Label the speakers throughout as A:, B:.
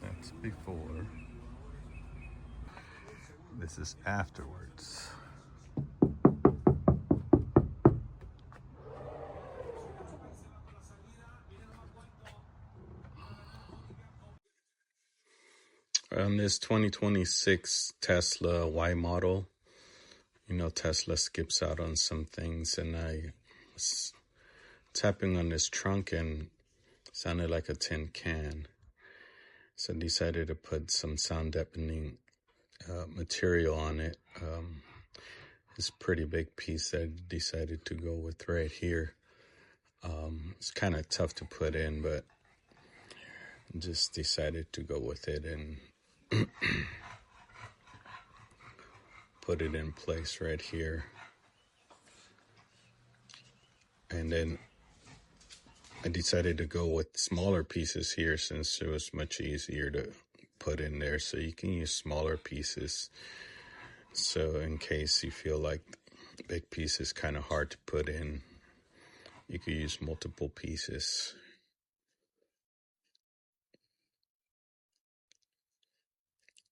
A: That's before. This is afterwards. On this 2026 Tesla Y model, you know, Tesla skips out on some things, and I was tapping on this trunk and it sounded like a tin can. So I decided to put some sound dampening material on it. This pretty big piece that I decided to go with right here. It's kind of tough to put in, but just decided to go with it and put it in place right here. And then I decided to go with smaller pieces here since it was much easier to put in there. So you can use smaller pieces. So in case you feel like big piece is kind of hard to put in, you could use multiple pieces.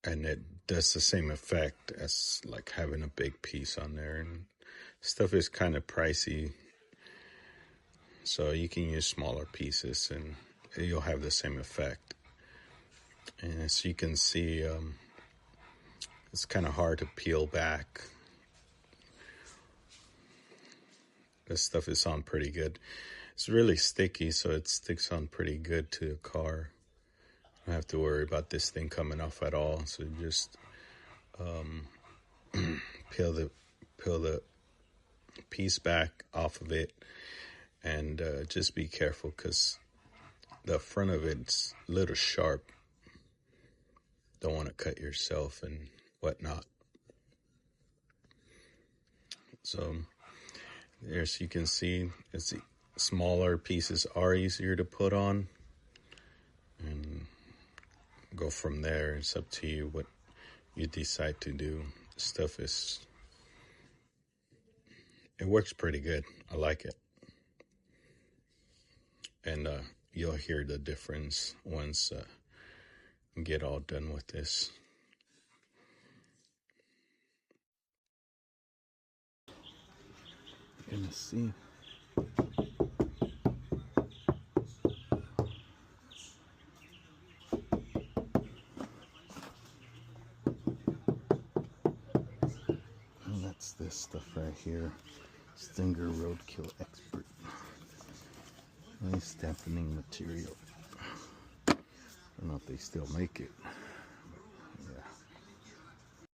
A: And it does the same effect as like having a big piece on there. And stuff is kind of pricey, so you can use smaller pieces and you'll have the same effect. And as you can see, it's kind of hard to peel back. This stuff is on pretty good. It's really sticky, so it sticks on pretty good to the car. I don't have to worry about this thing coming off at all. So just peel the piece back off of it, and just be careful because the front of it's a little sharp. Don't want to cut yourself and whatnot. So as you can see, it's smaller pieces are easier to put on, and go from there. It's up to you what you decide to do. Stuff is, it works pretty good. I like it. And you'll hear the difference once you get all done with this. You're gonna see. And that's this stuff right here. Stinger Roadkill Expert. Nice dampening material. I don't know if they still make it.